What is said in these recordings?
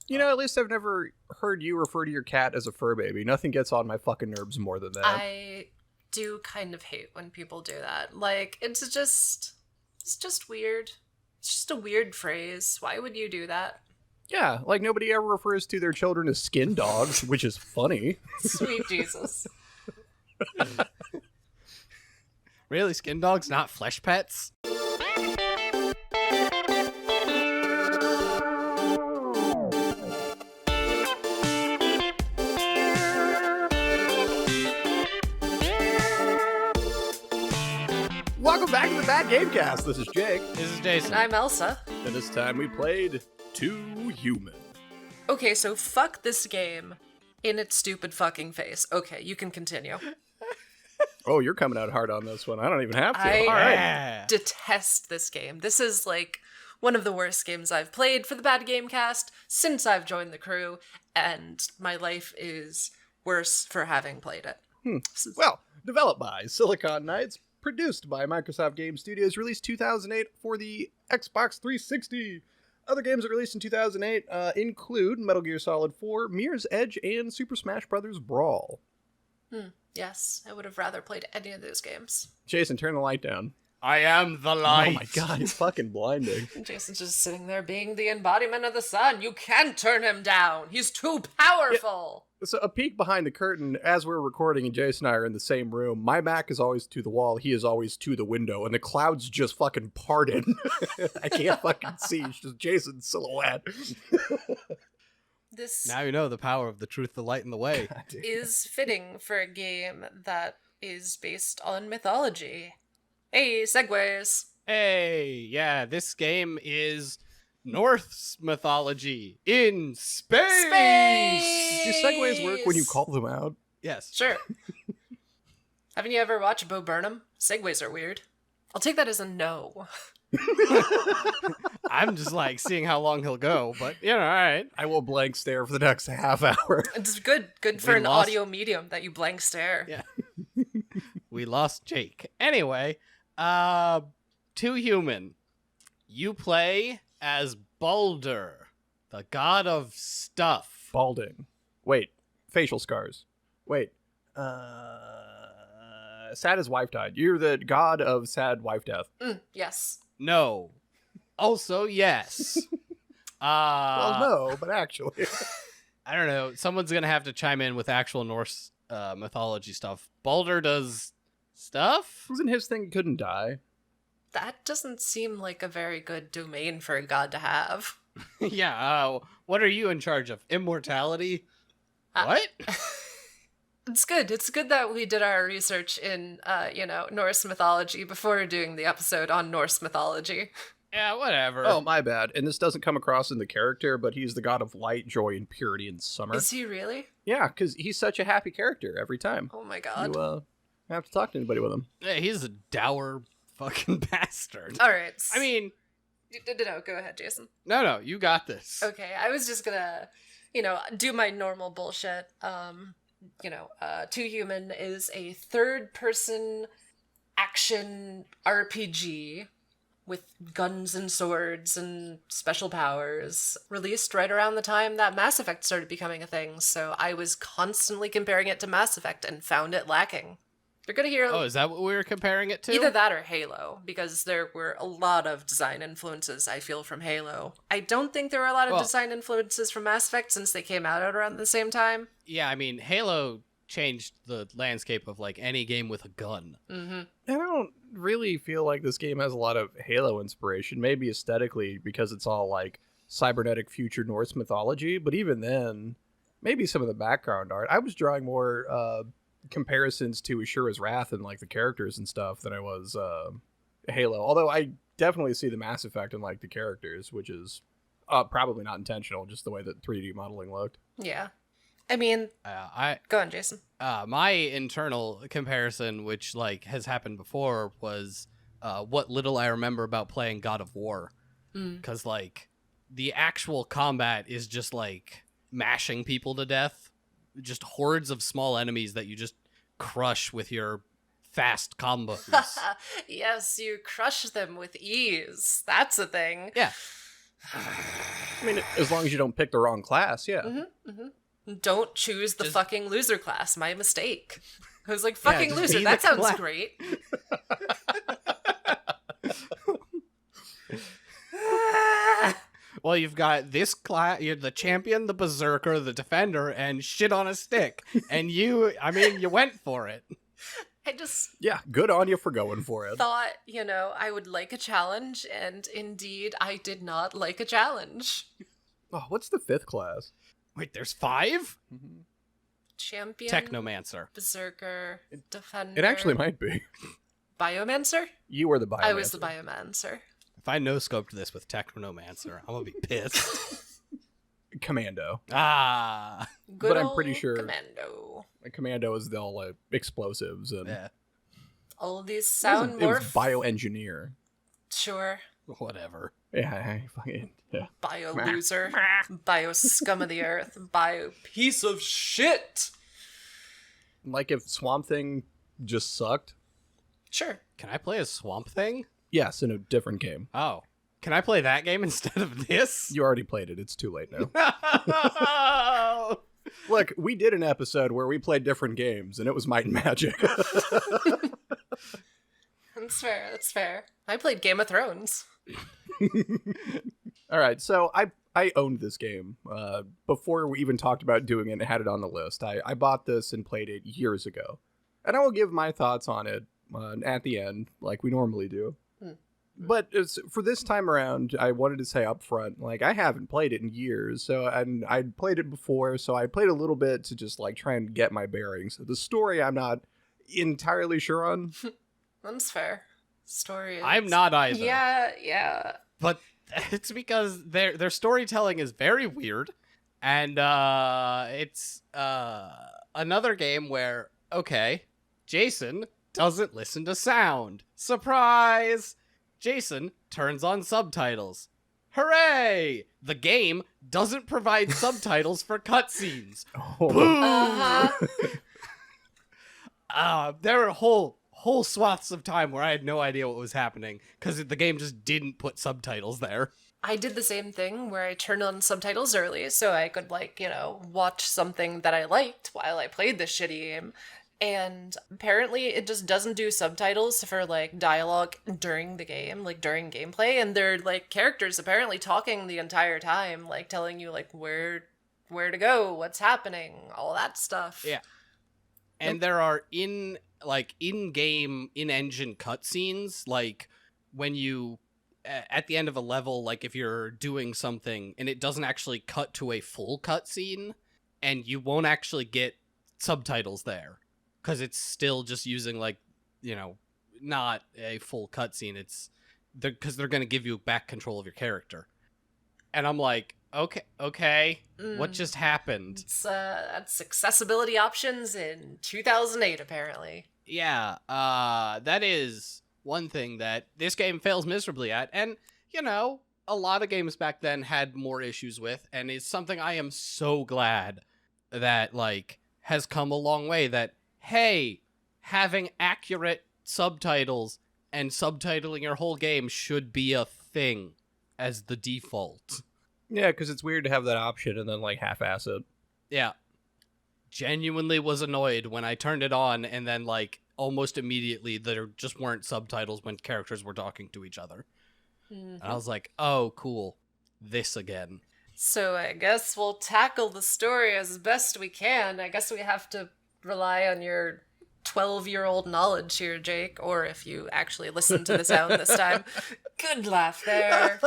You know, at least I've never heard you refer to your cat as a fur baby. Nothing gets on my fucking nerves more than that. I do kind of hate when people do that. Like, it's just weird. It's just a weird phrase. Why would you do that? Yeah, like nobody ever refers to their children as skin dogs, which is funny. Sweet Jesus. Really? Skin dogs, not flesh pets? Welcome back to the Bad Gamecast. This is Jake. This is Jason. And I'm Elsa. And this time we played Too Human. Okay, so fuck this game in its stupid fucking face. Okay, you can continue. Oh, you're coming out hard on this one. I don't even have to. I All right. detest this game. This is like one of the worst games I've played for the Bad Gamecast since I've joined the crew, and my life is worse for having played it. Well, developed by Silicon Knights, produced by Microsoft Game Studios, released 2008 for the Xbox 360. Other games that released in 2008 include Metal Gear Solid 4, Mirror's Edge, and Super Smash Bros. Brawl. Yes, I would have rather played any of those games. Jason, turn the light down. I am the light. Oh my god, it's fucking blinding. Jason's just sitting there being the embodiment of the sun. You can't turn him down. He's too powerful. So a peek behind the curtain, as we're recording and Jason and I are in the same room, my back is always to the wall, he is always to the window, and the clouds just fucking parted. I can't fucking see, it's just Jason's silhouette. This Now you know the power of the truth, the light, and the way. is fitting for a game that is based on mythology. Hey, segues. Hey, yeah, this game is Norse mythology in space. Do segues work when you call them out? Yes. Sure. Haven't you ever watched Bo Burnham? Segues are weird. I'll take that as a no. I'm just like seeing how long he'll go, but you know, all right. I will blank stare for the next half hour. It's good for We an lost- audio medium that you blank stare. Yeah. We lost Jake. Anyway, Too Human. You play as Baldur, the god of stuff. Balding. Wait, facial scars. Wait, sad as wife died. You're the god of sad wife death. Yes. No. Also, yes. Well, no, but actually. I don't know. Someone's gonna have to chime in with actual Norse mythology stuff. Baldur does stuff? Wasn't his thing couldn't die? That doesn't seem like a very good domain for a god to have. Yeah, what are you in charge of? Immortality? What? It's good. It's good that we did our research in, Norse mythology before doing the episode on Norse mythology. Yeah, whatever. Oh, my bad. And this doesn't come across in the character, but he's the god of light, joy, and purity in summer. Is he really? Yeah, because he's such a happy character every time. Oh my god. You have to talk to anybody with him. Yeah, he's a dour fucking bastard. All right. I mean... No, go ahead, Jason. No, you got this. Okay, I was just gonna, do my normal bullshit. Too Human is a third-person action RPG with guns and swords and special powers, released right around the time that Mass Effect started becoming a thing, so I was constantly comparing it to Mass Effect and found it lacking. You're gonna hear... Oh, is that what we were comparing it to? Either that or Halo, because there were a lot of design influences, I feel, from Halo. I don't think there were a lot of design influences from Mass Effect since they came out around the same time. Yeah, I mean, Halo changed the landscape of, like, any game with a gun. Mm-hmm. I don't really feel like this game has a lot of Halo inspiration, maybe aesthetically, because it's all, like, cybernetic future Norse mythology, but even then, maybe some of the background art. I was drawing more, comparisons to Ashura's Wrath and like the characters and stuff than I was Halo. Although I definitely see the Mass Effect in like the characters, which is probably not intentional, just the way that 3D modeling looked. Yeah. I mean, go on, Jason. My internal comparison, which like has happened before, was what little I remember about playing God of War. Because like the actual combat is just like mashing people to death. Just hordes of small enemies that you just crush with your fast combos. Yes, you crush them with ease. That's a thing. Yeah. I mean, as long as you don't pick the wrong class, yeah. Don't choose the Just- fucking loser class. My mistake. I was like, fucking just loser. be That the sounds class. great. Well, you've got this class, you're the champion, the berserker, the defender, and shit on a stick. And you went for it. I just Yeah, good on you for going for it. thought, I would like a challenge, and indeed, I did not like a challenge. Oh, what's the 5th class? Wait, there's 5? Champion, Technomancer. berserker, defender. It actually might be. Biomancer? You were the biomancer. I was the biomancer. If I no-scoped this with Technomancer, I'm gonna be pissed. Commando. Ah. Good But I'm old pretty sure- Commando. A commando is all like explosives and Yeah, All of these it sound was more bioengineer. Sure. whatever. Yeah, fucking yeah. Bio loser. Bio scum of the earth. Bio piece of shit. Like if Swamp Thing just sucked. Sure. Can I play as Swamp Thing? Yes, in a different game. Oh. Can I play that game instead of this? You already played it. It's too late now. No! Look, we did an episode where we played different games, and it was Might and Magic. That's fair. That's fair. I played Game of Thrones. All right, so I owned this game before we even talked about doing it and had it on the list. I bought this and played it years ago. And I will give my thoughts on it at the end, like we normally do. But for this time around, I wanted to say up front, like, I haven't played it in years, and I'd played it before, so I played a little bit to just, like, try and get my bearings. The story I'm not entirely sure on. That's fair. Story. I'm not either. Yeah. But it's because their storytelling is very weird. And it's another game where, okay, Jason doesn't listen to sound. Surprise! Jason turns on subtitles. Hooray! The game doesn't provide subtitles for cutscenes. Oh. There were whole swaths of time where I had no idea what was happening because the game just didn't put subtitles there. I did the same thing where I turned on subtitles early so I could, watch something that I liked while I played this shitty game. And apparently it just doesn't do subtitles for, dialogue during the game, during gameplay. And they're, characters apparently talking the entire time, telling you, where to go, what's happening, all that stuff. Yeah. And there are in-game, in-engine cutscenes, when you, at the end of a level, if you're doing something and it doesn't actually cut to a full cutscene, and you won't actually get subtitles there. Because it's still just using, not a full cutscene. It's because they're going to give you back control of your character. And I'm like, okay, what just happened? That's accessibility options in 2008, apparently. Yeah, that is one thing that this game fails miserably at. And, a lot of games back then had more issues with. And it's something I am so glad that, has come a long way. That, hey, having accurate subtitles and subtitling your whole game should be a thing as the default. Yeah, because it's weird to have that option and then, half-ass it. Yeah. Genuinely was annoyed when I turned it on and then, almost immediately there just weren't subtitles when characters were talking to each other. And I was like, oh, cool. This again. So I guess we'll tackle the story as best we can. I guess we have to rely on your 12-year-old knowledge here, Jake, or if you actually listened to the sound this time. Good laugh there.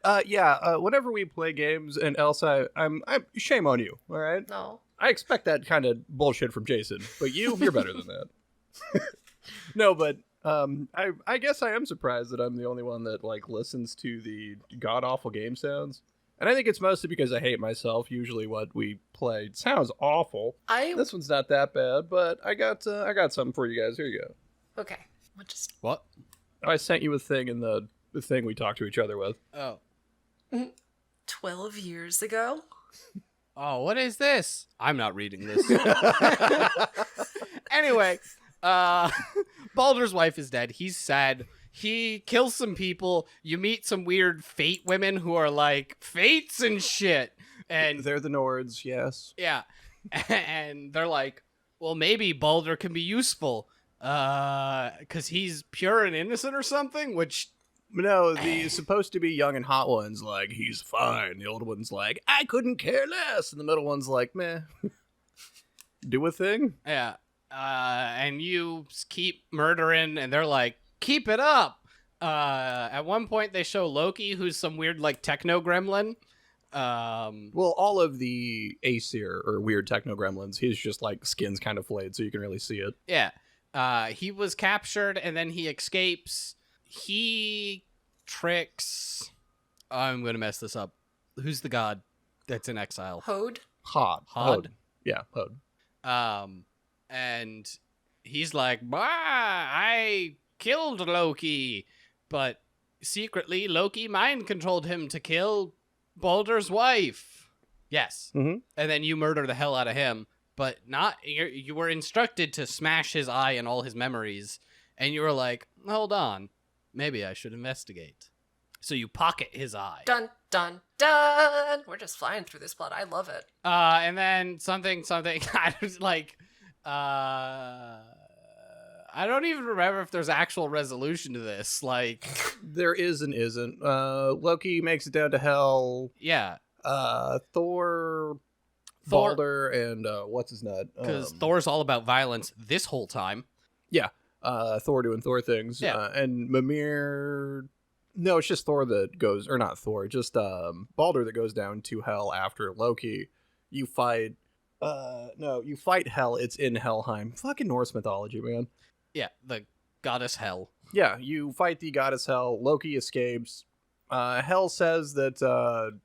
Whenever we play games and Elsa, I'm shame on you, all right? No. I expect that kind of bullshit from Jason, but you're better than that. No, but I guess I am surprised that I'm the only one that listens to the god-awful game sounds. And I think it's mostly because I hate myself. Usually what we play sounds awful. This one's not that bad, but I got something for you guys. Here you go. Okay. What? I sent you a thing in the thing we talked to each other with. Oh. 12 years ago? Oh, what is this? I'm not reading this. Anyway, Baldur's wife is dead. He's sad. he kills some people. You meet some weird fate women who are like fates and shit. And They're the Nords, yes. yeah. And they're like, well, maybe Baldur can be useful. Because he's pure and innocent or something, which... No, the supposed to be young and hot one's like, he's fine. The old one's like, I couldn't care less. And the middle one's like, meh. Do a thing. Yeah. And you keep murdering, and they're like, keep it up. At one point, they show Loki, who's some weird, like, techno gremlin. Well, all of the Aesir or weird techno gremlins, he's just like skin's kind of flayed, so you can really see it. Yeah. He was captured, and then he escapes. He tricks... I'm going to mess this up. Who's the god that's in exile? Hode? Hod. Yeah, Hod. And he's like, bah, I killed Loki. But secretly, Loki mind-controlled him to kill Baldur's wife. Yes. Mm-hmm. And then you murder the hell out of him. But you were instructed to smash his eye and all his memories. And you were like, hold on. Maybe I should investigate. So you pocket his eye. Dun, dun, dun! We're just flying through this plot. I love it. And then something, I was like, I don't even remember if there's actual resolution to this. Like, there is and isn't. Loki makes it down to hell. Yeah. Thor, Baldur, and what's his nut? Because Thor's all about violence this whole time. Yeah. Thor doing Thor things. Yeah. And Mimir... No, it's just Thor that goes... Or not Thor, just Baldur that goes down to hell after Loki. You fight... you fight Hel. It's in Helheim. Fucking Norse mythology, man. Yeah, the goddess Hel. Yeah, you fight the goddess Hel. Loki escapes. Hel says that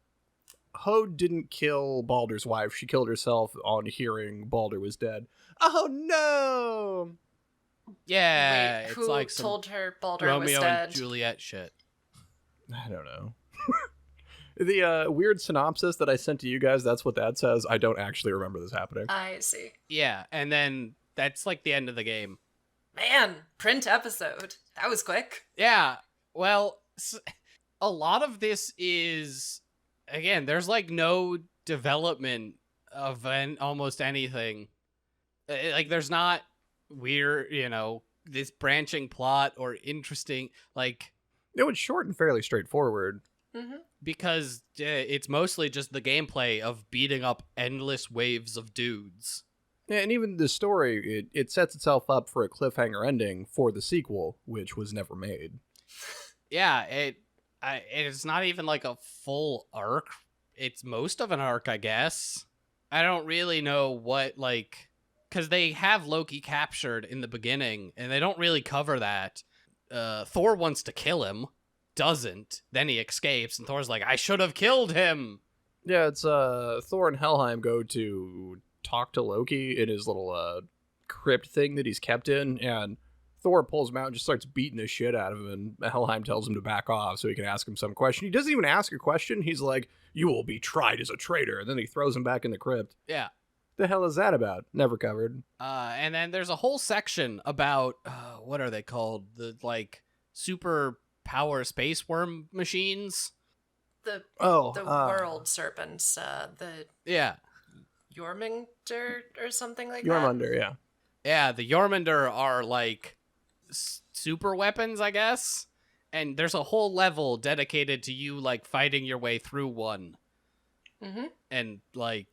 Hode didn't kill Baldur's wife. She killed herself on hearing Baldur was dead. Oh, no! Yeah, Wait, it's who like some told her Baldur Romeo was dead? and Juliet shit. I don't know. The weird synopsis that I sent to you guys, that's what that says. I don't actually remember this happening. I see. Yeah, and then that's like the end of the game. Man, print episode. That was quick. Yeah, well, a lot of this is, again, there's like no development of almost anything. Like, there's not weird, this branching plot or interesting, like... It was short and fairly straightforward. Mm-hmm. Because it's mostly just the gameplay of beating up endless waves of dudes. Yeah, and even the story, it sets itself up for a cliffhanger ending for the sequel, which was never made. Yeah, it's not even like a full arc. It's most of an arc, I guess. I don't really know what, like... Because they have Loki captured in the beginning, and they don't really cover that. Thor wants to kill him, doesn't. Then he escapes, and Thor's like, I should have killed him! Yeah, it's Thor and Helheim go to talk to Loki in his little crypt thing that he's kept in, and Thor pulls him out and just starts beating the shit out of him, and Helheim tells him to back off so he can ask him some question. He doesn't even ask a question. He's like, you will be tried as a traitor, and then he throws him back in the crypt. Yeah. The hell is that about? Never covered. And then there's a whole section about, what are they called? The, like, super power space worm machines? The Oh, world serpents, the Yeah. Jormungandr or something like that. Jormungandr, yeah. Yeah, the Jormungandr are, like, super weapons, I guess? And there's a whole level dedicated to you, like, fighting your way through one. Mm-hmm. And, like,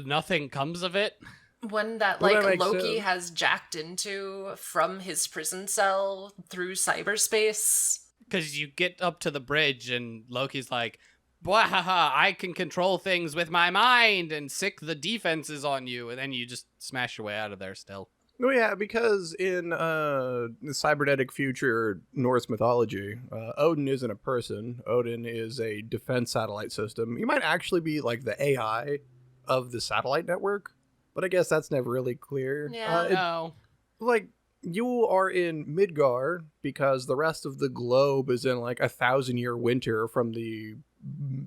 nothing comes of it. One that, Well, like, that makes Loki sense. has jacked into from his prison cell through cyberspace. Because you get up to the bridge and Loki's like, Bwahaha, I can control things with my mind and sick the defenses on you. And then you just smash your way out of there still. Oh yeah, because in the cybernetic future Norse mythology, Odin isn't a person. Odin is a defense satellite system. He might actually be like the AI of the satellite network, but I guess that's never really clear. Yeah. No. Like, you are in Midgard because the rest of the globe is in like 1,000-year winter from the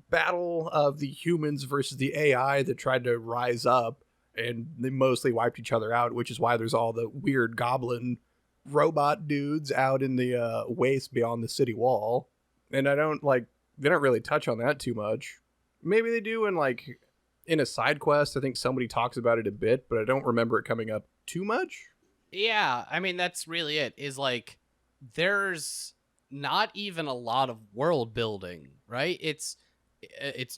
battle of the humans versus the AI that tried to rise up, and they mostly wiped each other out, which is why there's all the weird goblin robot dudes out in the waste beyond the city wall. And they don't really touch on that too much. Maybe they do in a side quest. I think somebody talks about it a bit, but I don't remember it coming up too much. Yeah, I mean, that's really it, is like, there's not even a lot of world building, right? It's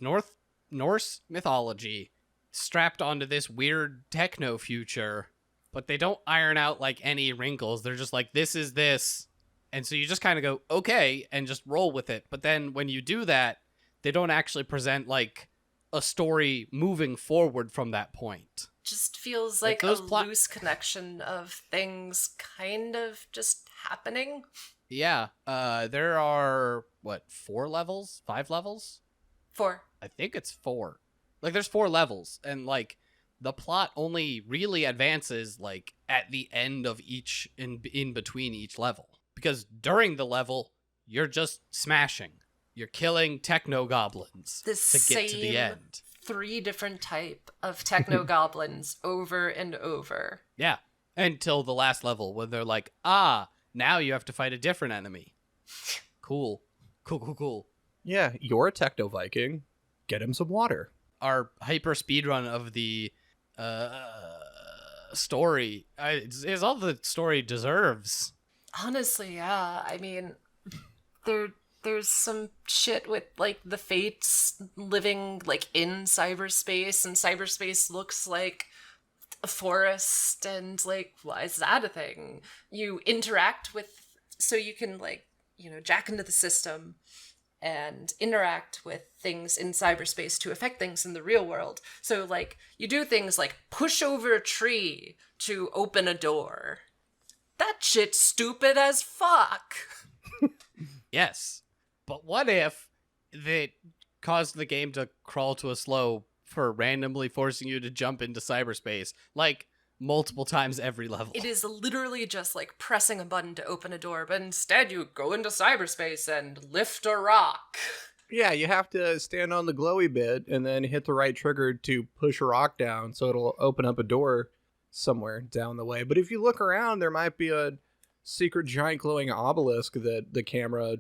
Norse mythology strapped onto this weird techno future, but they don't iron out like any wrinkles. They're just like, this is this. And so you just kind of go, okay, and just roll with it. But then when you do that, they don't actually present like a story moving forward from that point. Just feels like a loose connection of things kind of just happening. Yeah. There are, 4 levels? 5 levels? 4. I think it's 4. Like, there's 4 levels, and like the plot only really advances like at the end of each in between each level, because during the level you're just smashing, you're killing techno goblins to get to the end. 3 different type of techno goblins over and over. Yeah, until the last level when they're like, now you have to fight a different enemy. Cool. Yeah, you're a techno Viking. Get him some water. Our hyper speedrun of the story is all the story deserves. Honestly, yeah. I mean, there's some shit with like the Fates living like in cyberspace, and cyberspace looks like a forest, and like, why is that a thing? You interact with, so you can like, jack into the system and interact with things in cyberspace to affect things in the real world. So like, you do things like push over a tree to open a door. That shit's stupid as fuck. Yes. But what if that caused the game to crawl to a slow for randomly forcing you to jump into cyberspace, like multiple times every level? It is literally just like pressing a button to open a door, but instead you go into cyberspace and lift a rock. Yeah, you have to stand on the glowy bit and then hit the right trigger to push a rock down so it'll open up a door somewhere down the way. But if you look around, there might be a secret giant glowing obelisk that the camera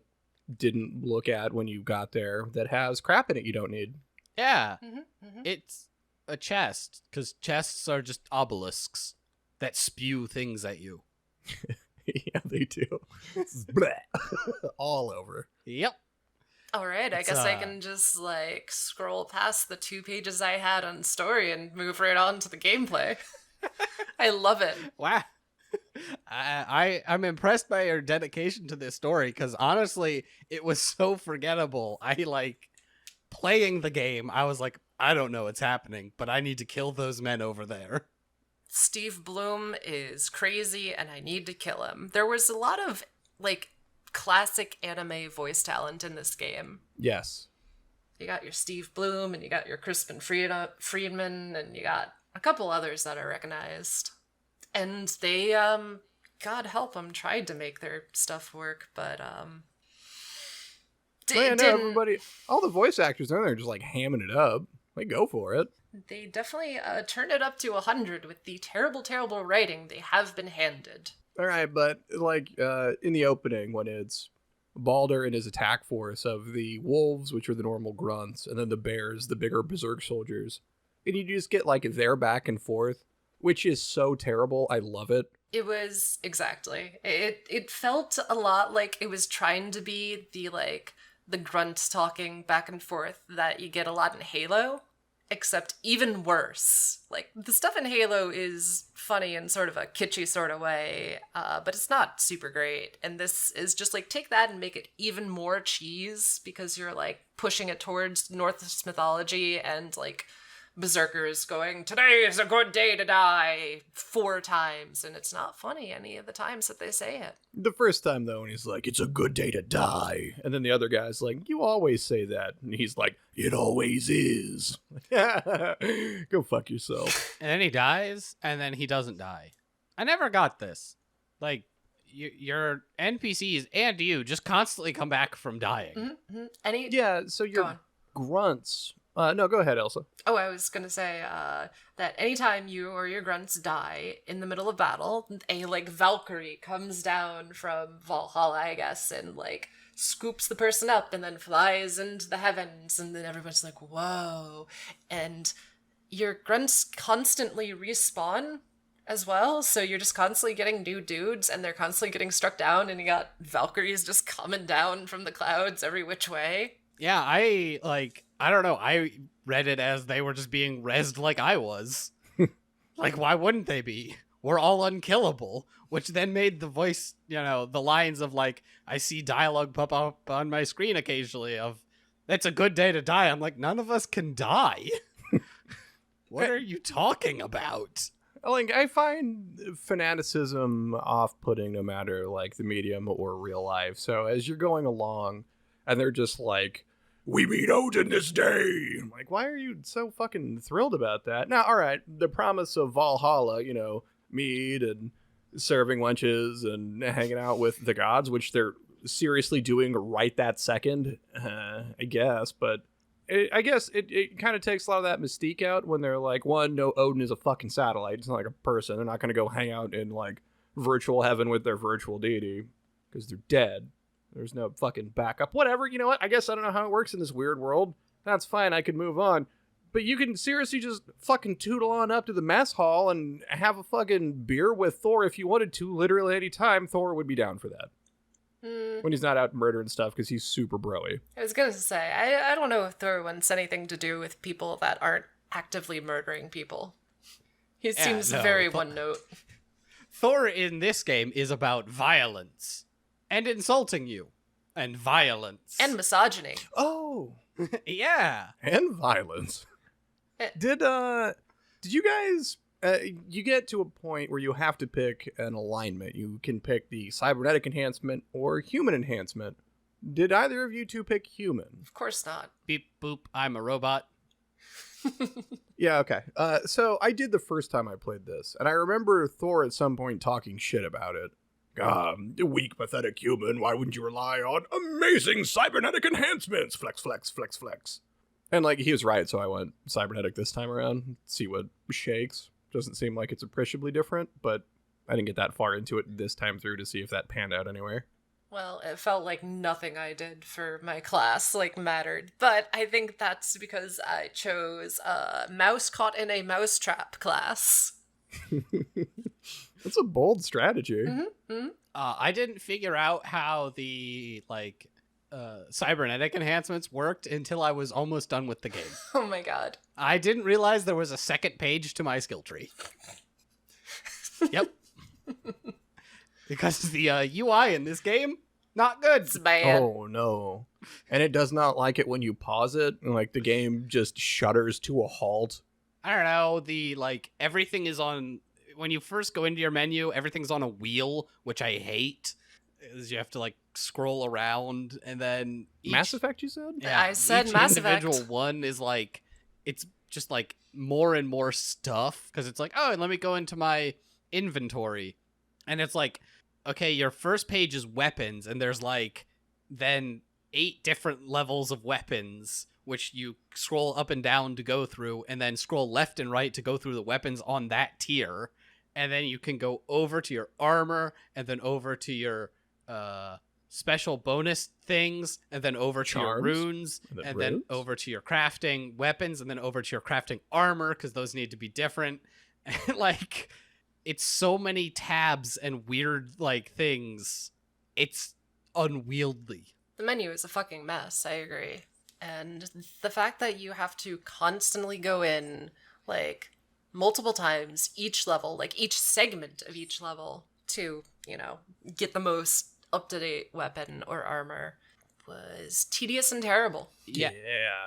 didn't look at when you got there that has crap in it you don't need. Yeah. It's a chest, because chests are just obelisks that spew things at you. Yeah, they do. All over. Yep. All right, I guess I can just like scroll past the 2 pages I had on story and move right on to the gameplay. I love it. Wow. I'm impressed by your dedication to this story, because honestly, it was so forgettable. I like playing the game. I was like, I don't know what's happening, but I need to kill those men over there. Steve Bloom is crazy and I need to kill him. There was a lot of like classic anime voice talent in this game. Yes. You got your Steve Bloom and you got your Crispin Friedman and you got a couple others that I recognized. And they, God help them, tried to make their stuff work, but everybody, all the voice actors in there just like hamming it up. Like, go for it. They definitely turned it up to 100 with the terrible, terrible writing they have been handed. All right, but like in the opening, when it's Baldur and his attack force of the wolves, which are the normal grunts, and then the bears, the bigger berserk soldiers, and you just get like their back and forth, which is so terrible. I love it. It was exactly. It felt a lot like it was trying to be the grunts talking back and forth that you get a lot in Halo, except even worse. Like, the stuff in Halo is funny in sort of a kitschy sort of way, but it's not super great. And this is just like, take that and make it even more cheese, because you're like pushing it towards Norse mythology and like berserkers going, today is a good day to die 4 times, and it's not funny any of the times that they say it. The first time, though, and he's like, it's a good day to die. And then the other guy's like, you always say that. And he's like, it always is. Go fuck yourself. And then he dies, and then he doesn't die. I never got this. Like, your NPCs and you just constantly come back from dying. Mm-hmm. Yeah, so your grunts No, go ahead, Elsa. Oh, I was gonna say that anytime you or your grunts die in the middle of battle, a like Valkyrie comes down from Valhalla, I guess, and like scoops the person up and then flies into the heavens, and then everyone's like, "Whoa!" And your grunts constantly respawn as well, so you're just constantly getting new dudes, and they're constantly getting struck down, and you got Valkyries just coming down from the clouds every which way. Yeah, I don't know. I read it as they were just being rezzed like I was. Like, why wouldn't they be? We're all unkillable. Which then made the voice, the lines of like, I see dialogue pop up on my screen occasionally of, "It's a good day to die." I'm like, none of us can die. What are you talking about? Like, I find fanaticism off-putting no matter, like, the medium or real life. So as you're going along, and they're just like, "We meet Odin this day." I'm like, why are you so fucking thrilled about that? Now, all right, the promise of Valhalla, mead and serving lunches and hanging out with the gods, which they're seriously doing right that second, I guess. But I guess it kind of takes a lot of that mystique out when they're like, one, no, Odin is a fucking satellite. It's not like a person. They're not going to go hang out in, like, virtual heaven with their virtual deity because they're dead. There's no fucking backup. Whatever, you know what? I guess I don't know how it works in this weird world. That's fine, I could move on. But you can seriously just fucking tootle on up to the mess hall and have a fucking beer with Thor if you wanted to. Literally any time, Thor would be down for that. When he's not out murdering stuff, because he's super broy. I was gonna say, I don't know if Thor wants anything to do with people that aren't actively murdering people. He seems very one note. Thor in this game is about violence. And insulting you. And violence. And misogyny. Oh. Yeah. And violence. Did you guys... you get to a point where you have to pick an alignment. You can pick the cybernetic enhancement or human enhancement. Did either of you two pick human? Of course not. Beep, boop, I'm a robot. Yeah, okay. So I did the first time I played this, and I remember Thor at some point talking shit about it. Weak, pathetic human, why wouldn't you rely on amazing cybernetic enhancements? Flex, flex, flex, flex. And, like, he was right, so I went cybernetic this time around. See what shakes. Doesn't seem like it's appreciably different, but I didn't get that far into it this time through to see if that panned out anywhere. Well, it felt like nothing I did for my class, mattered. But I think that's because I chose Mouse Caught in a Mousetrap class. That's a bold strategy. Mm-hmm. Mm-hmm. I didn't figure out how the, cybernetic enhancements worked until I was almost done with the game. Oh my god. I didn't realize there was a second page to my skill tree. Yep. Because the UI in this game, not good. It's bad. Oh, no. And it does not like it when you pause it, and, the game just shudders to a halt. I don't know, everything is on... When you first go into your menu, everything's on a wheel, which I hate. Is you have to, scroll around, and then... Mass Effect, you said? Yeah, I said each Mass individual Effect. one is, it's just, more and more stuff, because it's oh, and let me go into my inventory. And it's okay, your first page is weapons, and there's, then 8 different levels of weapons, which you scroll up and down to go through, and then scroll left and right to go through the weapons on that tier. And then you can go over to your armor, and then over to your special bonus things, and then over to your runes, and then over to your crafting weapons, and then over to your crafting armor, because those need to be different. And, it's so many tabs and weird, things. It's unwieldy. The menu is a fucking mess, I agree. And the fact that you have to constantly go in, multiple times each level, each segment of each level to, get the most up-to-date weapon or armor was tedious and terrible. Yeah,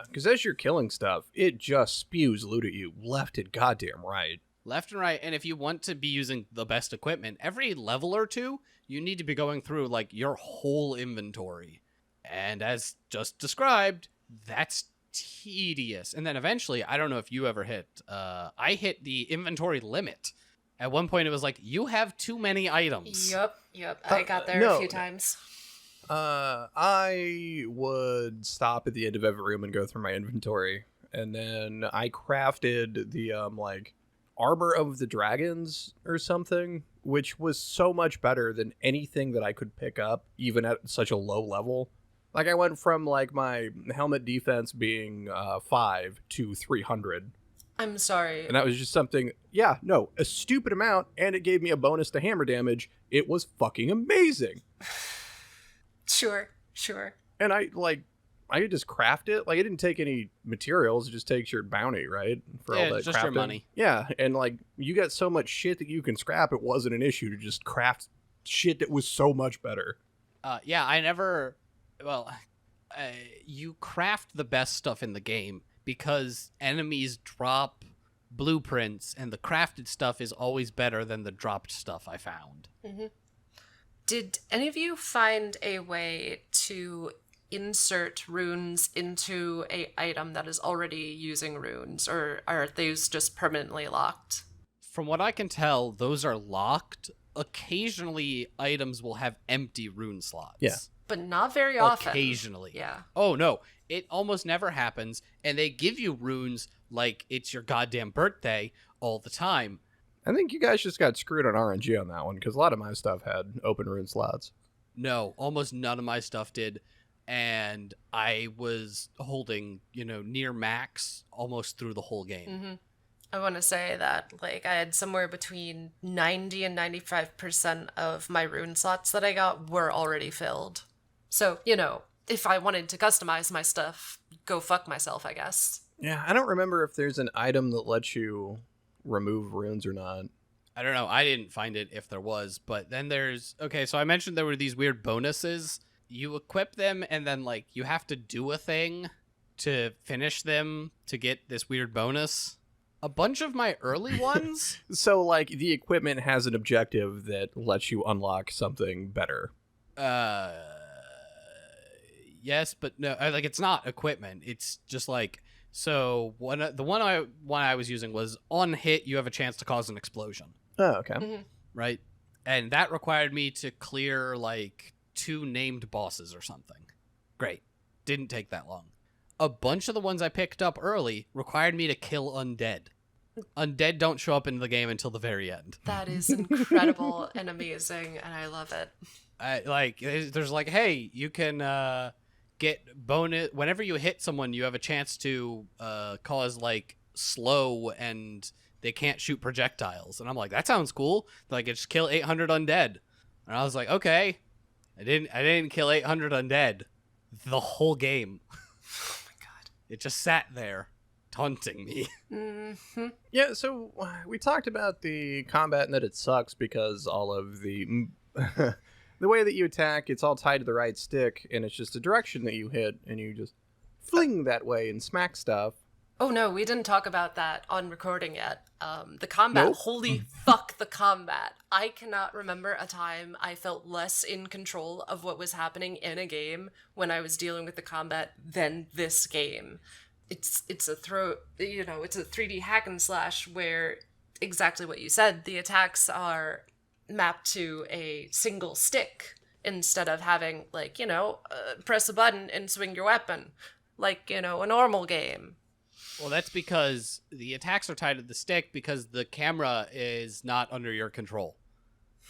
because as you're killing stuff, it just spews loot at you left and goddamn right. Left and right, and if you want to be using the best equipment, every level or two, you need to be going through, your whole inventory. And as just described, that's tedious. And then eventually, I don't know if you ever I hit the inventory limit. At one point, it was you have too many items. Yep. I got there a few times. I would stop at the end of every room and go through my inventory. and then I crafted the like armor of the dragons or something, which was so much better than anything that I could pick up, even at such a low level. Like I went from like my helmet defense being 5 to 300. I'm sorry. And that was just something, a stupid amount, and it gave me a bonus to hammer damage. It was fucking amazing. Sure. And I could just craft it. Like, it didn't take any materials. It just takes your bounty, right? For all that just your crafting. money. Yeah, and like, you got so much shit that you can scrap, it wasn't an issue to just craft shit that was so much better. You craft the best stuff in the game because enemies drop blueprints, and the crafted stuff is always better than the dropped stuff, I found. Mm-hmm. Did any of you find a way to insert runes into a item that is already using runes, or are these just permanently locked? From what I can tell, those are locked. Occasionally, items will have empty rune slots. Yeah. But not very often. Occasionally. Yeah. Oh, no. It almost never happens, and they give you runes like it's your goddamn birthday all the time. I think you guys just got screwed on RNG on that one, because a lot of my stuff had open rune slots. No, almost none of my stuff did, and I was holding, near max almost through the whole game. Mm-hmm. I want to say that, like, I had somewhere between 90 and 95% of my rune slots that I got were already filled. So, if I wanted to customize my stuff, go fuck myself, I guess. Yeah, I don't remember if there's an item that lets you remove runes or not. I don't know. I didn't find it if there was, but then so I mentioned there were these weird bonuses. You equip them, and then, like, you have to do a thing to finish them to get this weird bonus. A bunch of my early ones. So, like, the equipment has an objective that lets you unlock something better. Yes, but no. Like, it's not equipment. It's just like, so the one I was using was on hit you have a chance to cause an explosion. Oh, okay. Mm-hmm. Right, and that required me to clear like 2 named bosses or something. Great, didn't take that long. A bunch of the ones I picked up early required me to kill undead. Undead don't show up in the game until the very end. That is incredible and amazing, and I love it. There's like, hey, you can get bonus whenever you hit someone. You have a chance to cause like slow, and they can't shoot projectiles. And I'm like, that sounds cool. Like, just kill 800 undead. And I was like, okay. I didn't kill 800 undead the whole game. It just sat there, taunting me. Mm-hmm. Yeah, so we talked about the combat and that it sucks because all of the the way that you attack, it's all tied to the right stick, and it's just a direction that you hit, and you just fling that way and smack stuff. Oh no, we didn't talk about that on recording yet. The combat, Nope. Holy fuck the combat. I cannot remember a time I felt less in control of what was happening in a game when I was dealing with the combat than this game. It's a it's a 3D hack and slash where exactly what you said, the attacks are mapped to a single stick instead of having press a button and swing your weapon like, a normal game. Well, that's because the attacks are tied to the stick because the camera is not under your control.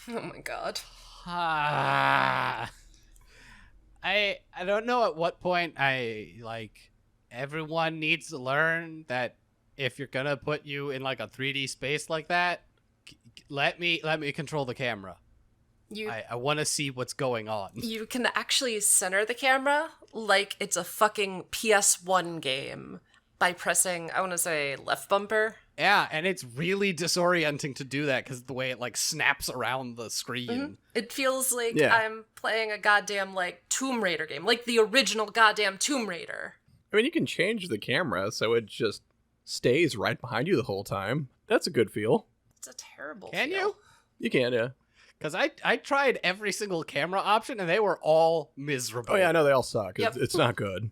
Oh my god. I don't know at what point everyone needs to learn that if you're gonna put you in like a 3D space like that, let me control the camera. I want to see what's going on. You can actually center the camera like it's a fucking PS1 game by pressing, I want to say, left bumper. Yeah, and it's really disorienting to do that because of the way it like snaps around the screen. Mm-hmm. It feels like Yeah. I'm playing a goddamn Tomb Raider game, like the original goddamn Tomb Raider. I mean, you can change the camera so it just stays right behind you the whole time. That's a good feel. It's a terrible Can feel. you? You can, yeah. Because I tried every single camera option and they were all miserable. Oh, yeah, I know they all suck. Yep. It's not good.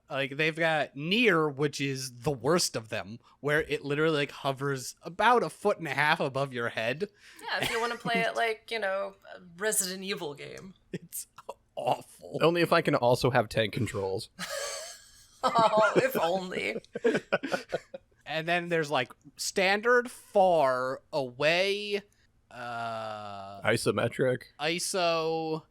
Like, they've got Near, which is the worst of them, where it literally like hovers about 1.5 feet above your head. Yeah, if you want to play it like, a Resident Evil game. It's awful. Only if I can also have tank controls. Oh, if only. And then there's like standard, far, away, Isometric. ISO.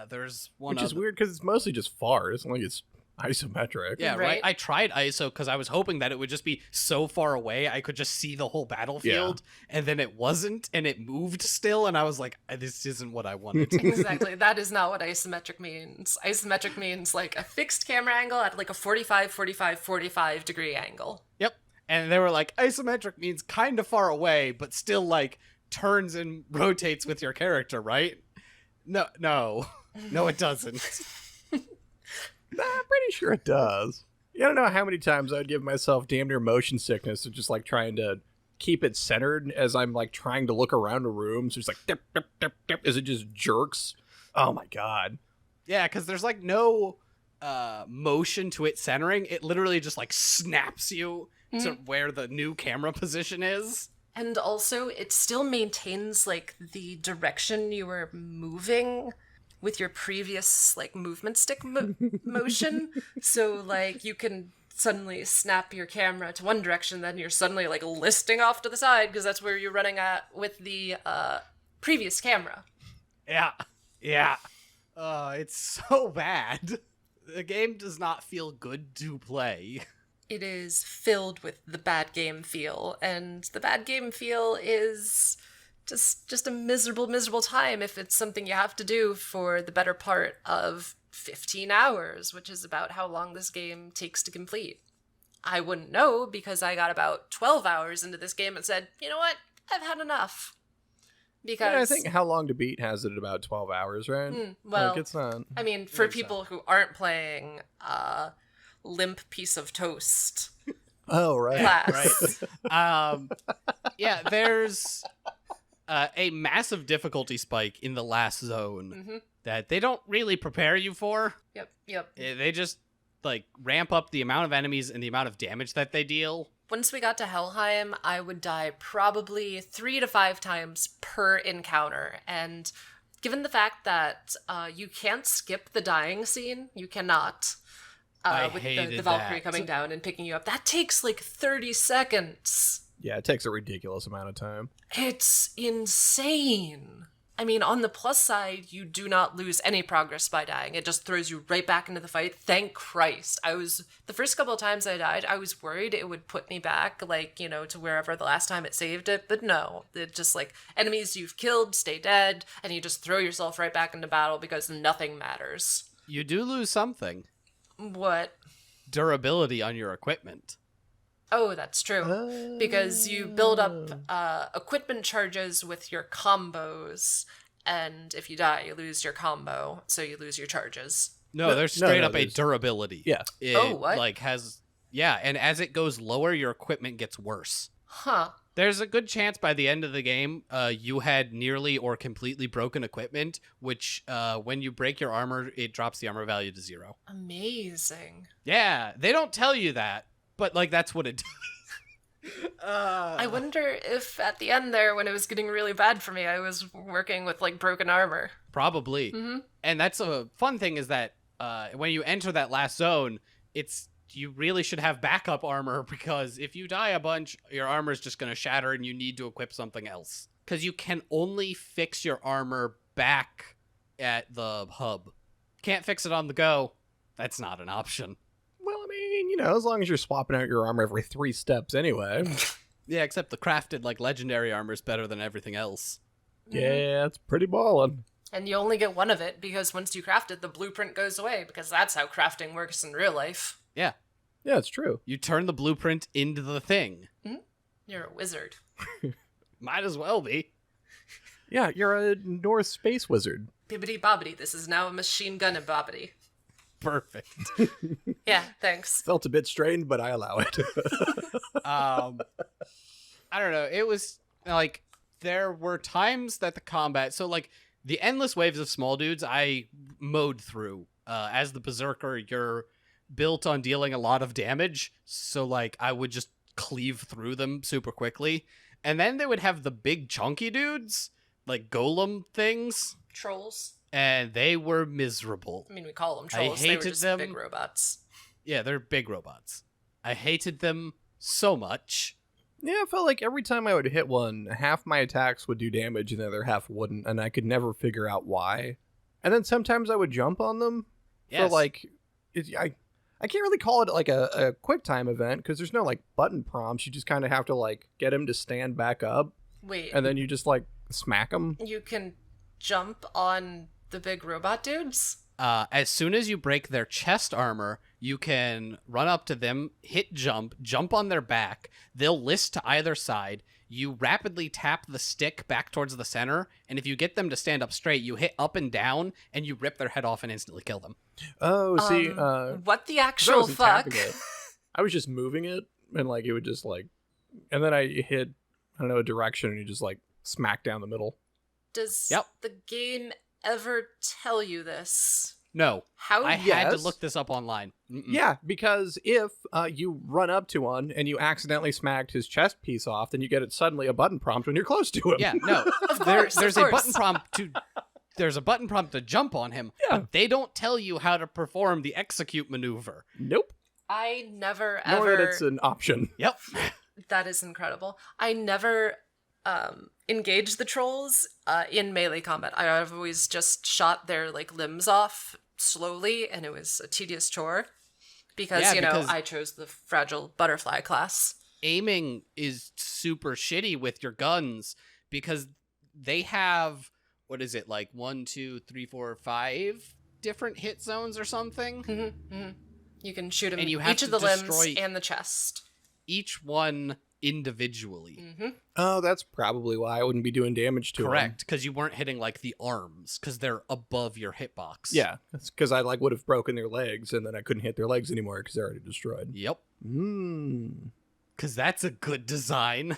There's one Which is other. weird because it's mostly just far. It's not like it's isometric. Yeah, right. Right. I tried ISO because I was hoping that it would just be so far away I could just see the whole battlefield, and then it wasn't, and it moved still, and I was like, this isn't what I wanted. Exactly. That is not what isometric means. Isometric means like a fixed camera angle at like a 45, 45, 45 degree angle. Yep. And they were like, isometric means kind of far away, but still like turns and rotates with your character, right? No, it doesn't. Nah, I'm pretty sure it does. You don't know how many times I'd give myself damn near motion sickness of just like trying to keep it centered as I'm like trying to look around a room. So it's like dip, dip, dip, dip, as it just jerks. Oh my god. Yeah, because there's like no motion to it centering. It literally just like snaps you to where the new camera position is. And also, it still maintains like the direction you were moving with your previous like movement stick motion. So like you can suddenly snap your camera to one direction, then you're suddenly like listing off to the side because that's where you're running at with the previous camera. Yeah. It's so bad. The game does not feel good to play. It is filled with the bad game feel, and the bad game feel is just a miserable time if it's something you have to do for the better part of 15 hours, which is about how long this game takes to complete. I wouldn't know because I got about 12 hours into this game and said, you know what, I've had enough. Because Yeah, I think How Long to Beat has it at about 12 hours, right? well, like it's not. I mean, for people who aren't playing Limp Piece of Toast Oh, right. class. Yeah, there's a massive difficulty spike in the last zone that they don't really prepare you for. Yep. They just like ramp up the amount of enemies and the amount of damage that they deal. Once we got to Helheim, I would die probably 3 to 5 times per encounter. And given the fact that you can't skip the dying scene, you cannot. I with hated the Valkyrie that. coming down and picking you up. That takes like 30 seconds. Yeah, it takes a ridiculous amount of time. It's insane. I mean, on the plus side, you do not lose any progress by dying. It just throws you right back into the fight. Thank Christ. The first couple of times I died, I was worried it would put me back, like, you know, to wherever the last time it saved it. But no, it just like enemies you've killed stay dead, and you just throw yourself right back into battle because nothing matters. You do lose something. What? Durability on your equipment. Oh, that's true. Because you build up equipment charges with your combos, and if you die, you lose your combo, so you lose your charges. No, there's straight up a there's- durability. Yeah. It, Oh, what? Like and as it goes lower, your equipment gets worse. Huh. There's a good chance by the end of the game, you had nearly or completely broken equipment, which when you break your armor, it drops the armor value to 0. Amazing. Yeah, they don't tell you that, but like that's what it does. I wonder if at the end there, when it was getting really bad for me, I was working with like broken armor. Probably. Mm-hmm. And that's a fun thing is that when you enter that last zone, you really should have backup armor because if you die a bunch, your armor is just going to shatter and you need to equip something else. Because you can only fix your armor back at the hub. Can't fix it on the go. That's not an option. Well, I mean, you know, as long as you're swapping out your armor every 3 steps anyway. Yeah, except the crafted, like, legendary armor is better than everything else. Yeah, it's pretty ballin'. And you only get one of it because once you craft it, the blueprint goes away because that's how crafting works in real life. Yeah. Yeah, it's true. You turn the blueprint into the thing. You're a wizard. Might as well be. Yeah, you're a Norse space wizard. Bibbidi bobbidi, this is now a machine gun and bobbidi. Perfect. Yeah, thanks. Felt a bit strained, but I allow it. I don't know. It was like there were times that the combat. So like the endless waves of small dudes, I mowed through. As the berserker, you're built on dealing a lot of damage, so like I would just cleave through them super quickly. And then they would have the big chunky dudes, like golem things, Trolls. and they were miserable. I mean, we call them I trolls. They were hated just them. big robots. Yeah, they're big robots. I hated them so much. Yeah, I felt like every time I would hit one, half my attacks would do damage and the other half wouldn't, and I could never figure out why. And then sometimes I would jump on them for Yes. like, I can't really call it like a quick time event because there's no like button prompts. You just kind of have to like get him to stand back up, Wait, and then you just like smack him. you can jump on the big robot dudes? As soon as you break their chest armor, you can run up to them, hit jump on their back. They'll list to either side. You rapidly tap the stick back towards the center, and if you get them to stand up straight, you hit up and down, and you rip their head off and instantly kill them. Oh, see, What the 'cause I actual wasn't fuck? tapping it. I was just moving it, and like it would just like, and then I hit, I don't know, a direction, and you just like smack down the middle. Does Yep. the game ever tell you this? No, How? I had to Yes. look this up online. Mm-mm. Yeah, because if you run up to one and you accidentally smacked his chest piece off, then you get it suddenly a button prompt when you're close to him. Yeah, no. Of course, there's of a course. button prompt to there's a button prompt to jump on him, Yeah. but they don't tell you how to perform the execute maneuver. Nope. I never Nor that ever. it's an option. Yep. That is incredible. I never engaged the trolls in melee combat. I've always just shot their like limbs off slowly, and it was a tedious chore because Yeah, you know because- I chose the fragile butterfly class. Aiming is super shitty with your guns because they have what is it, like 1, 2, 3, 4, 5 different hit zones or something? You can shoot them And you in have each to of the limbs destroy- and the chest. Each one individually. Oh, that's probably why I wouldn't be doing damage to him. Correct, because you weren't hitting like the arms because they're above your hitbox. Yeah, that's because I like would have broken their legs, and then I couldn't hit their legs anymore because they're already destroyed. Yep. Mmm. Because that's a good design.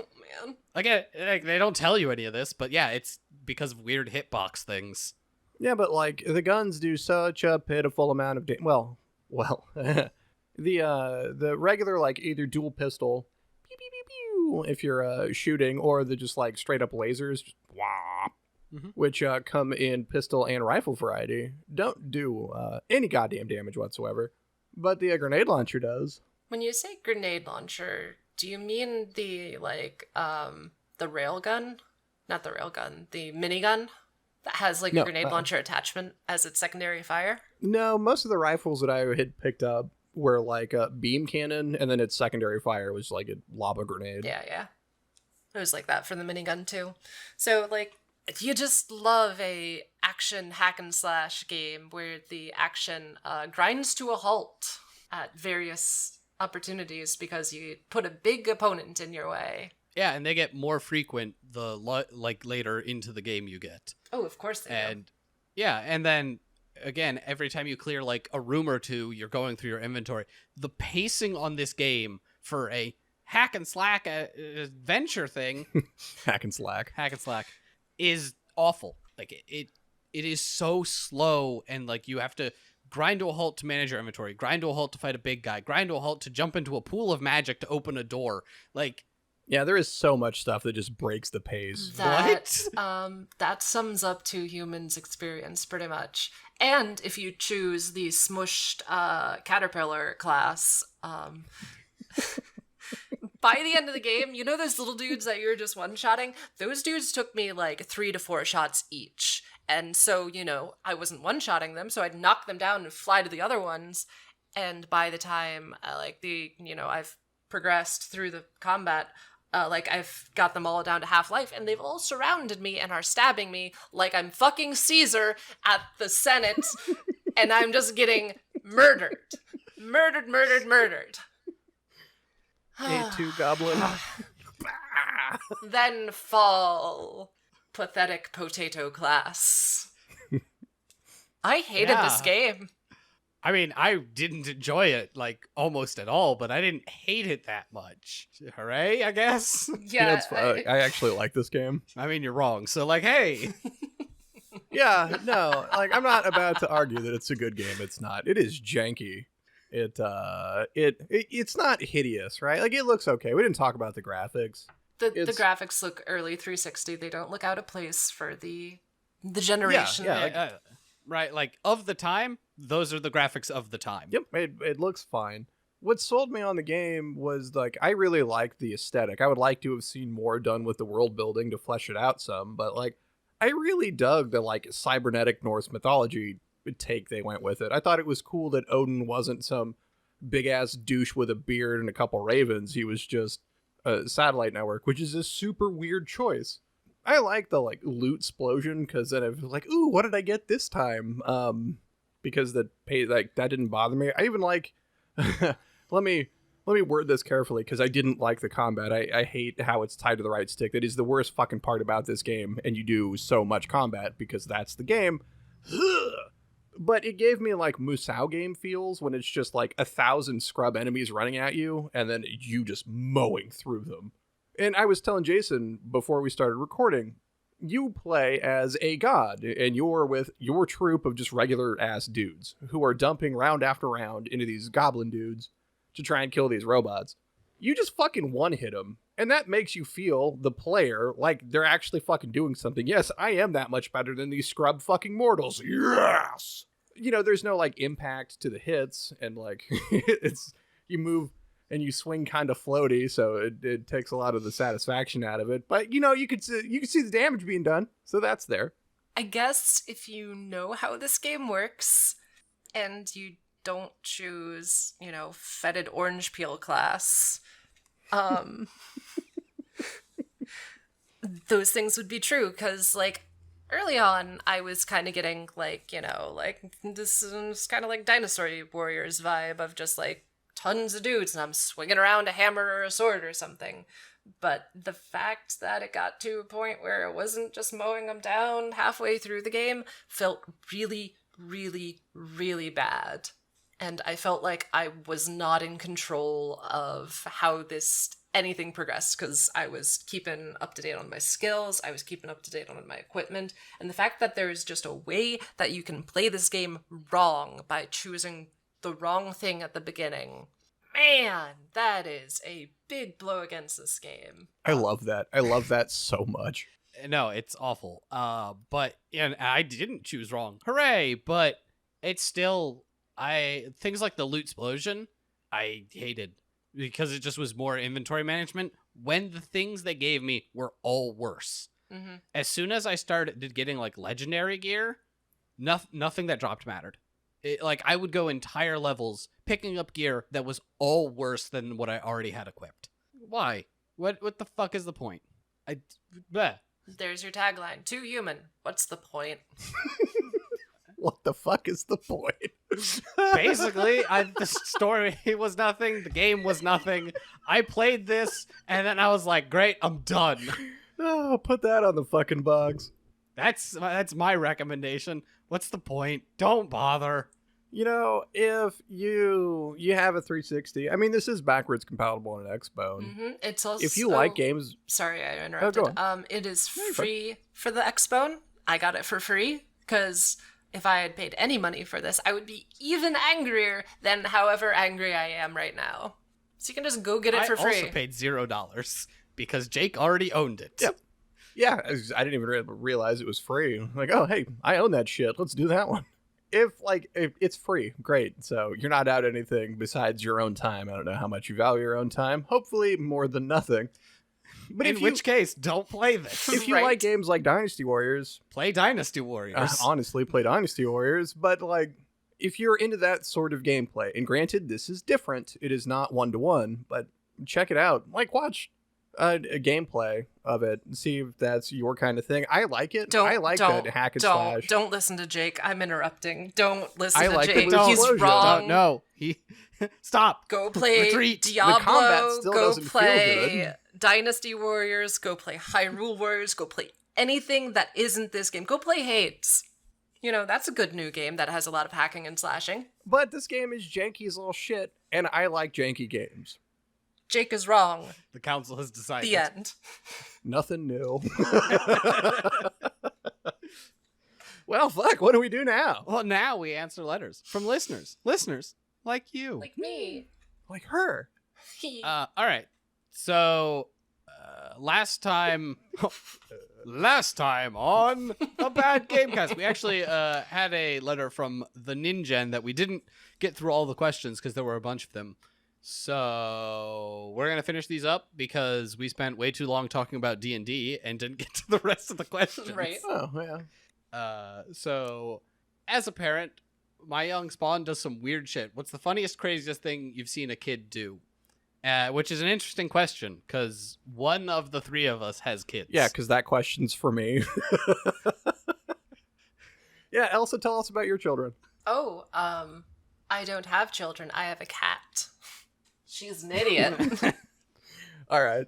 Oh man. Again, like, they don't tell you any of this, but yeah, it's because of weird hitbox things. Yeah, but like the guns do such a pitiful amount of damage. Well, the regular like either dual pistol, pew, pew, pew, pew, if you're shooting, or the just like straight up lasers, just, wah, Mhm. which come in pistol and rifle variety, don't do any goddamn damage whatsoever. But the grenade launcher does. When you say grenade launcher, do you mean the like the railgun? Not the railgun, the minigun that has like No, a grenade launcher attachment as its secondary fire? No, most of the rifles that I had picked up were like a beam cannon, and then its secondary fire was like a lava grenade. Yeah. It was like that for the minigun too. So like you just love a action hack and slash game where the action grinds to a halt at various opportunities because you put a big opponent in your way. Yeah, and they get more frequent the like later into the game you get. Oh, of course they do. And yeah, and then again, every time you clear like a room or two, you're going through your inventory. The pacing on this game for a hack and slack adventure thing, Hack and slack. is awful. Like it is so slow, and like you have to grind to a halt to manage your inventory, grind to a halt to fight a big guy, grind to a halt to jump into a pool of magic to open a door. Like Yeah, there is so much stuff that just breaks the pace. That sums up Two Humans' experience pretty much. And if you choose the smushed caterpillar class, by the end of the game, you know those little dudes that you're just one-shotting? Those dudes took me like 3 to 4 shots each. And so, you know, I wasn't one-shotting them, so I'd knock them down and fly to the other ones. And by the time, I've progressed through the combat, I've got them all down to half-life, and they've all surrounded me and are stabbing me like I'm fucking Caesar at the Senate, and I'm just getting murdered. Murdered. 8-2 goblin. Then fall, pathetic potato class. I hated this Yeah. game. I mean, I didn't enjoy it like almost at all, but I didn't hate it that much. Hooray, I guess. Yeah, It's fun. I actually like this game. I mean, you're wrong. So like, hey, Yeah, no, like I'm not about to argue that it's a good game. It's not. It is janky. It's not hideous, right? Like it looks okay. We didn't talk about the graphics. the it's- graphics look early 360. They don't look out of place for the generation. Yeah, like- right? Like, of the time, those are the graphics of the time. Yep, it looks fine. What sold me on the game was, like, I really liked the aesthetic. I would like to have seen more done with the world building to flesh it out some, but, like, I really dug the, like, cybernetic Norse mythology take they went with it. I thought it was cool that Odin wasn't some big-ass douche with a beard and a couple ravens. He was just a satellite network, which is a super weird choice. I like the, like, loot explosion, because then I was like, ooh, what did I get this time? Because that didn't bother me. I even like... let me word this carefully, because I didn't like the combat. I hate how it's tied to the right stick. That is the worst fucking part about this game, and you do so much combat because that's the game. But it gave me, like, Musou game feels, when it's just like 1,000 scrub enemies running at you and then you just mowing through them. And I was telling Jason before we started recording, you play as a god, and you're with your troop of just regular ass dudes who are dumping round after round into these goblin dudes to try and kill these robots. You just fucking one-hit them, and that makes you feel, the player, like they're actually fucking doing something. Yes, I am that much better than these scrub fucking mortals. Yes! You know, there's no, like, impact to the hits, and, like, it's, you move and you swing kind of floaty, so it takes a lot of the satisfaction out of it. But, you know, you could see the damage being done, so that's there. I guess if you know how this game works, and you don't choose, you know, fetid orange peel class, those things would be true, because, like, early on, I was kind of getting, like, you know, like, this is kind of like Dynasty Warriors vibe of just, like, tons of dudes, and I'm swinging around a hammer or a sword or something. But the fact that it got to a point where it wasn't just mowing them down halfway through the game felt really, really, really bad. And I felt like I was not in control of how anything progressed, because I was keeping up to date on my skills, I was keeping up to date on my equipment, and the fact that there's just a way that you can play this game wrong by choosing the wrong thing at the beginning, man, that is a big blow against this game. I love that. I love that so much. No, it's awful. But and I didn't choose wrong. Hooray! But it's still, things like the loot explosion, I hated, because it just was more inventory management when the things they gave me were all worse. Mm-hmm. As soon as I started getting, like, legendary gear, nothing that dropped mattered. Like, I would go entire levels picking up gear that was all worse than what I already had equipped. Why? What the fuck is the point? There's your tagline. Too human. What's the point? What the fuck is the point? Basically, the story was nothing. The game was nothing. I played this, and then I was like, great, I'm done. Oh, put that on the fucking box. That's my recommendation. What's the point? Don't bother. You know, if you have a 360, I mean, this is backwards compatible on an Xbone. Mm-hmm. It's also, if you like games, sorry, I interrupted. go on. It is free for the Xbone. I got it for free because if I had paid any money for this, I would be even angrier than however angry I am right now. So you can just go get it for free. I also paid $0 because Jake already owned it. Yep. Yeah, I didn't even realize it was free. Like, oh, hey, I own that shit. Let's do that one. If it's free, great. So you're not out anything besides your own time. I don't know how much you value your own time. Hopefully more than nothing. But in which case, don't play this. If you like games like Dynasty Warriors, play Dynasty Warriors. Honestly, play Dynasty Warriors. But, like, if you're into that sort of gameplay, and granted, this is different. It is not 1-to-1, but check it out. Like, watch a gameplay of it and see if that's your kind of thing. I like it. I like that hack and slash. Don't listen to Jake. I'm interrupting. Don't listen to like Jake. He's wrong. No, stop. Go play Retreat. Diablo. Go play Dynasty Warriors. Go play Hyrule Warriors. Go play anything that isn't this game. Go play Hades. You know, that's a good new game that has a lot of hacking and slashing. But this game is janky as all shit, and I like janky games. Jake is wrong. The council has decided. The end. Nothing new. Well, fuck, what do we do now? Well, now we answer letters from listeners. Listeners like you. Like me. Like her. All right. So, last time... Last time on a bad Gamecast, we actually had a letter from the Ninja that we didn't get through all the questions because there were a bunch of them. So we're gonna finish these up because we spent way too long talking about D&D and didn't get to the rest of the questions. Right. Oh, yeah. So as a parent, my young spawn does some weird shit. What's the funniest, craziest thing you've seen a kid do? Which is an interesting question, because one of the three of us has kids. Yeah, because that question's for me. Yeah, Elsa, tell us about your children. Oh, I don't have children. I have a cat. She's an idiot. All right.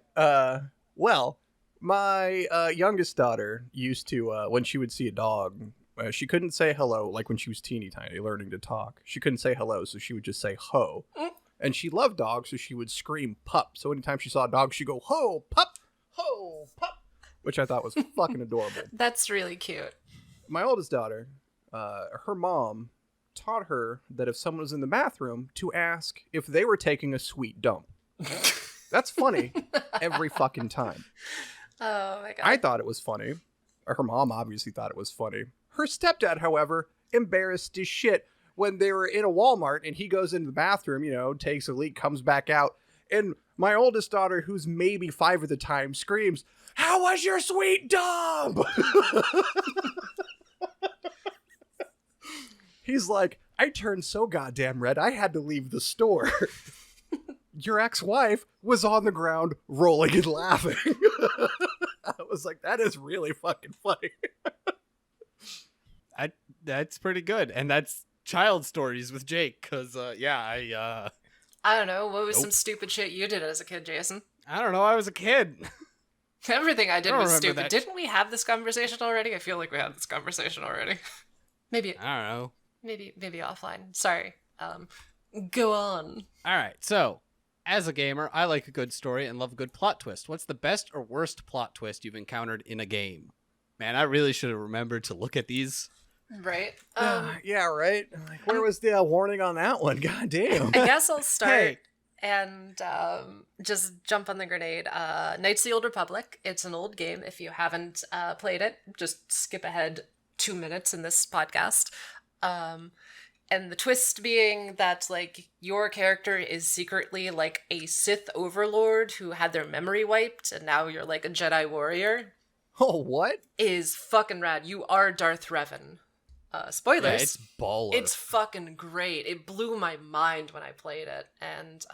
Well, my youngest daughter used to, when she would see a dog, she couldn't say hello, like when she was teeny tiny, learning to talk. She couldn't say hello, so she would just say ho. And she loved dogs, so she would scream pup. So anytime she saw a dog, she'd go, ho, pup, which I thought was fucking adorable. That's really cute. My oldest daughter, her mom taught her that if someone was in the bathroom, to ask if they were taking a sweet dump. That's funny every fucking time. Oh my god. I thought it was funny. Her mom obviously thought it was funny. Her stepdad, however, embarrassed as shit when they were in a Walmart and he goes into the bathroom, you know, takes a leak, comes back out. And my oldest daughter, who's maybe 5 at the time, screams, "How was your sweet dump?" He's like, I turned so goddamn red, I had to leave the store. Your ex-wife was on the ground rolling and laughing. I was like, that is really fucking funny. That's pretty good. And that's child stories with Jake, because, I don't know. What was some stupid shit you did as a kid, Jason? I don't know, I was a kid. Everything I did was remember stupid. that. Didn't we have this conversation already? I feel like we had this conversation already. Maybe I don't know. maybe offline. Sorry. Go on. All right, so as a gamer, I like a good story and love a good plot twist. What's the best or worst plot twist you've encountered in a game? Man, I really should have remembered to look at these. Right. Yeah, right. Like, where was the warning on that one? God damn. I guess I'll start Hey. and just jump on the grenade. Knights of the Old Republic. It's an old game. If you haven't played it, just skip ahead 2 minutes in this podcast. And the twist being that, like, your character is secretly, like, a Sith overlord who had their memory wiped, and now you're, like, a Jedi warrior. Oh, what? Is fucking rad. You are Darth Revan. Spoilers. Yeah, it's baller. It's fucking great. It blew my mind when I played it. And,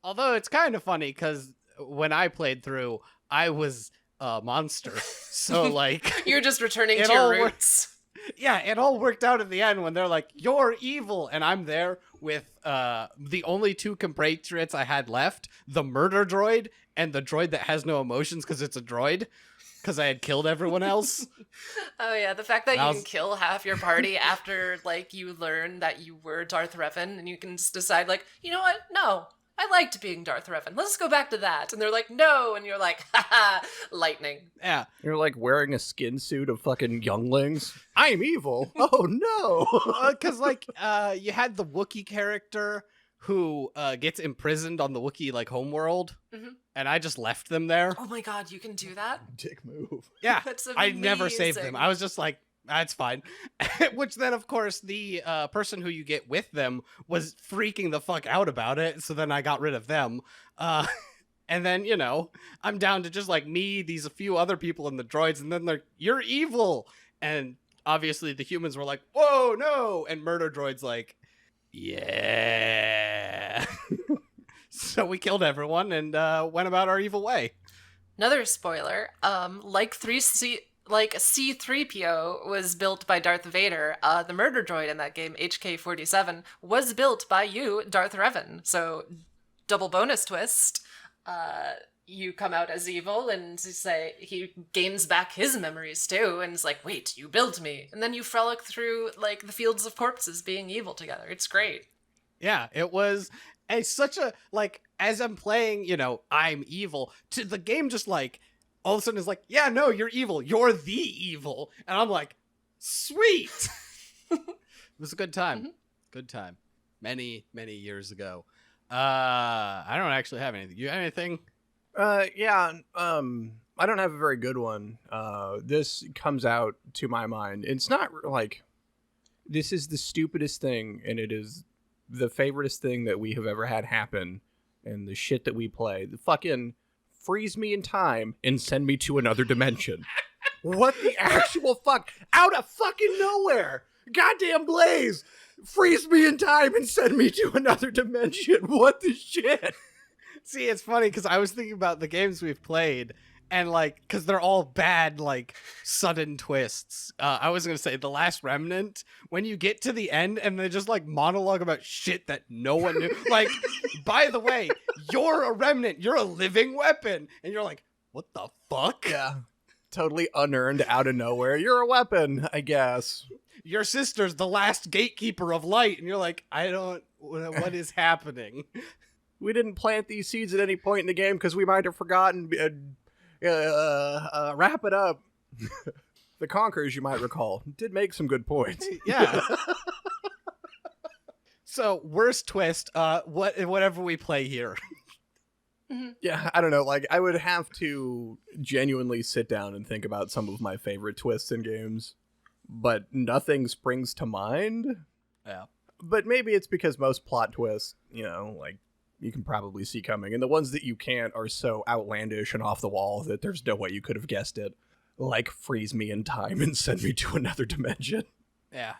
Although it's kind of funny, because when I played through, I was a monster. So, like... You're just returning It to your all roots. Yeah, it all worked out at the end when they're like, "You're evil," and I'm there with the only 2 compatriots I had left: the murder droid and the droid that has no emotions because it's a droid. Because I had killed everyone else. Oh yeah, the fact that And you I can was- kill half your party after, like, you learn that you were Darth Revan, and you can just decide, like, you know what? No, I liked being Darth Revan. Let's go back to that. And they're like, no, and you're like, haha, lightning. Yeah, You're like wearing a skin suit of fucking younglings. I'm evil. Oh no. because you had the Wookiee character who gets imprisoned on the Wookiee like homeworld, Mhm. and I just left them there. Oh my god, you can do that? Dick move. Yeah, That's I never saved them. amazing. I was just like, that's fine. Which then, of course, the person who you get with them was freaking the fuck out about it. So then I got rid of them. And then, you know, I'm down to just like me, these a few other people in the droids, and then they're, "You're evil." And obviously the humans were like, "Whoa, no." And murder droid's like, "Yeah." So we killed everyone and went about our evil way. Another spoiler, like C-3PO was built by Darth Vader, the murder droid in that game, HK-47, was built by you, Darth Revan. So, double bonus twist. You come out as evil and say he gains back his memories too, and it's like, wait, you built me. And then you frolic through, like, the fields of corpses being evil together. It's great. Yeah, it was such a, like, as I'm playing, you know, I'm evil, to the game just, like, all of a sudden is like, yeah, no, you're evil. You're the evil. And I'm like, sweet. It was a good time. Mhm. Good time. Many, many years ago. I don't actually have anything. You have anything? Yeah, I don't have a very good one. This comes out to my mind. It's not like this is the stupidest thing, and it is the favoriteest thing that we have ever had happen. And the shit that we play, the fucking freeze me in time and send me to another dimension. What the actual fuck? Out of fucking nowhere! Goddamn Blaze! Freeze me in time and send me to another dimension. What the shit? See, it's funny because I was thinking about the games we've played, and like, because they're all bad, like sudden twists. I was gonna say The Last Remnant, when you get to the end and they just like monologue about shit that no one knew. Like, by the way, you're a remnant, you're a living weapon, and you're like, what the fuck? Yeah. Totally unearned out of nowhere. You're a weapon, I guess. Your sister's the last gatekeeper of light, and you're like, what is happening? We didn't plant these seeds at any point in the game because we might have forgotten. Wrap it up. The Conquerors, you might recall, did make some good points. Yeah. So, worst twist, whatever we play here. Yeah, I don't know. Like, I would have to genuinely sit down and think about some of my favorite twists in games, but nothing springs to mind. Yeah. But maybe it's because most plot twists, like, you can probably see coming, and the ones that you can't are so outlandish and off the wall that there's no way you could have guessed it. Like, freeze me in time and send me to another dimension. Yeah,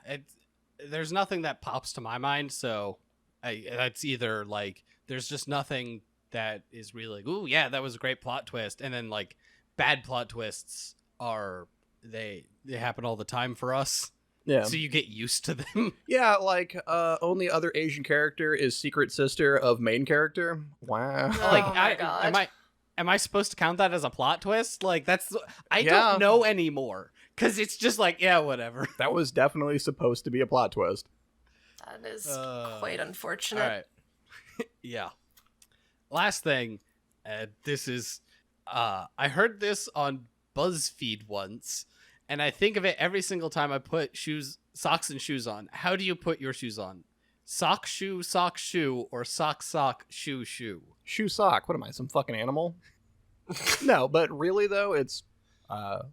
there's nothing that pops to my mind, so that's either, like, there's just nothing that is really like, ooh, yeah, that was a great plot twist, and then, like, bad plot twists they happen all the time for us. Yeah. So you get used to them. Yeah, like, only other Asian character is secret sister of main character. Wow. Oh Like, my God. Am I supposed to count that as a plot twist? Like, I Yeah. don't know anymore. Because it's just like, yeah, whatever. That was definitely supposed to be a plot twist. That is quite unfortunate. All right. Yeah. Last thing, this is, I heard this on BuzzFeed once, and I think of it every single time I put socks and shoes on. How do you put your shoes on? Sock, shoe, or sock, shoe, shoe? Shoe sock. What am I, some fucking animal? No, but really, though, it's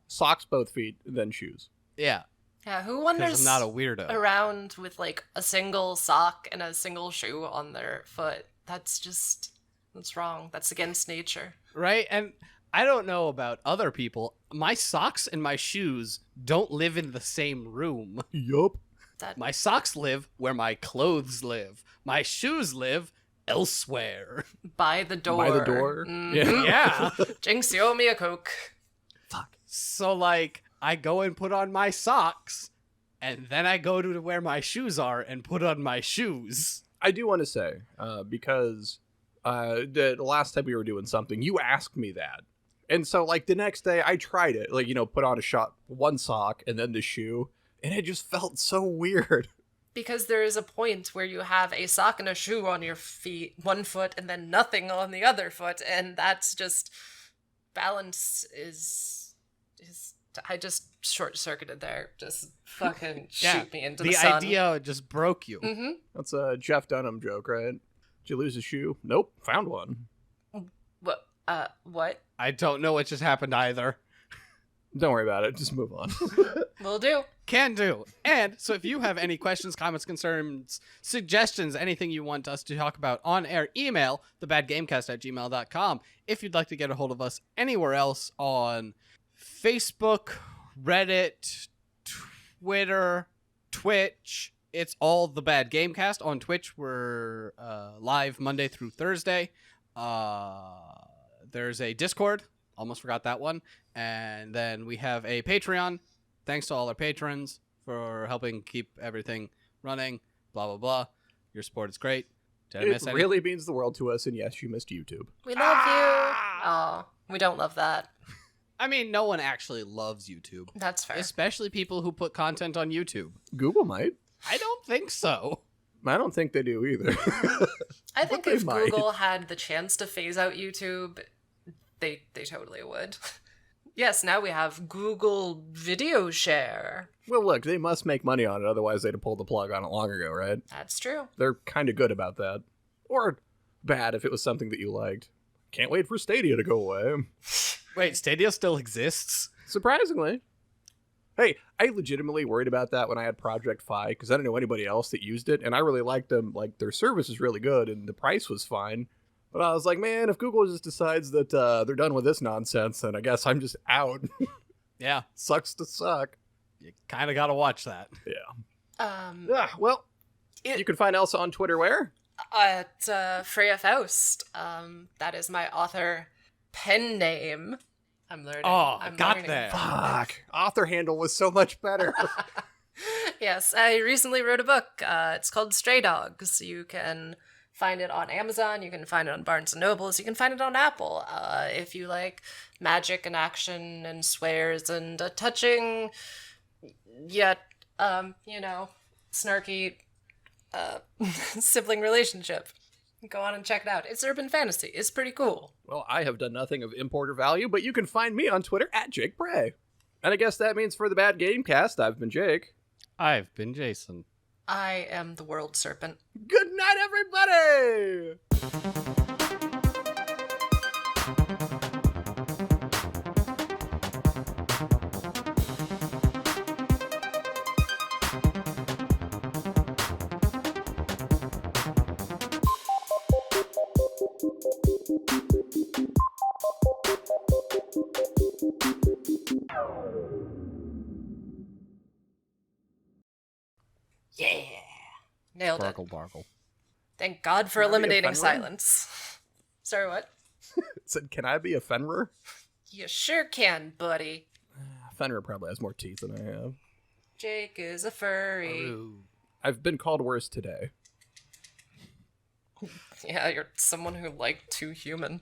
socks both feet, then shoes. Yeah. Yeah, who Because wanders I'm not a weirdo. around with like a single sock and a single shoe on their foot? That's wrong. That's against nature. Right? And I don't know about other people. My socks and my shoes don't live in the same room. Yup. My socks live where my clothes live. My shoes live elsewhere. By the door. By the door? Mhm. Yeah. Jinx, you owe me a Coke. Fuck. So, like, I go and put on my socks, and then I go to where my shoes are and put on my shoes. I do want to say, because the last time we were doing something, you asked me that. And so, like, the next day, I tried it. Like, put on one sock and then the shoe, and it just felt so weird. Because there is a point where you have a sock and a shoe on your feet, one foot, and then nothing on the other foot, and that's just... balance is I just short-circuited there. Just fucking shoot me into the sun. The idea just broke you. Mm-hmm. That's a Jeff Dunham joke, right? Did you lose a shoe? Nope, found one. What? I don't know what just happened either. Don't worry about it. Just move on. Will do. Can do. And so if you have any questions, comments, concerns, suggestions, anything you want us to talk about on air, email thebadgamecast@gmail.com. If you'd like to get a hold of us anywhere else on Facebook, Reddit, Twitter, Twitch, it's all The Bad Gamecast. On Twitch, we're live Monday through Thursday. There's a Discord. Almost forgot that one. And then we have a Patreon. Thanks to all our patrons for helping keep everything running. Blah, blah, blah. Your support is great. Did I miss It anything? really means the world to us, and yes, you missed YouTube. We love you. Oh, we don't love that. I mean, no one actually loves YouTube. That's fair. Especially people who put content on YouTube. Google might. I don't think so. I don't think they do either. I think But if they might. Google had the chance to phase out YouTube, they totally would. Yes, now we have Google Video Share. Well, look, they must make money on it, otherwise they'd have pulled the plug on it long ago, right? That's true. They're kind of good about that. Or bad if it was something that you liked. Can't wait for Stadia to go away. Wait, Stadia still exists? Surprisingly. Hey, I legitimately worried about that when I had Project Fi, because I didn't know anybody else that used it, and I really liked them. Like, their service is really good, and the price was fine. But I was like, man, if Google just decides that they're done with this nonsense, then I guess I'm just out. Yeah. Sucks to suck. You kind of got to watch that. Yeah. Well, you can find Elsa on Twitter where? At Freya Faust. That is my author pen name. I'm learning. Oh, I'm got learning. that. Fuck. Author handle was so much better. Yes, I recently wrote a book. It's called Stray Dogs. You can find it on Amazon. You can find it on Barnes and Nobles. You can find it on Apple. If you like magic and action and swears and a touching, yet snarky sibling relationship, go on and check it out. It's urban fantasy. It's pretty cool. Well, I have done nothing of import or value, but you can find me on Twitter at Jake Bray. And I guess that means for the Bad Gamecast, I've been Jake. I've been Jason. I am the world serpent. Good night, everybody! Yeah. Nailed it. Bargle, bargle. Thank God for Can I be a eliminating Fenrir? silence. Sorry, what? It said, can I be a Fenrir? You sure can, buddy. Fenrir probably has more teeth than I have. Jake is a furry. Ooh. I've been called worse today. Yeah, you're someone who liked Too Human.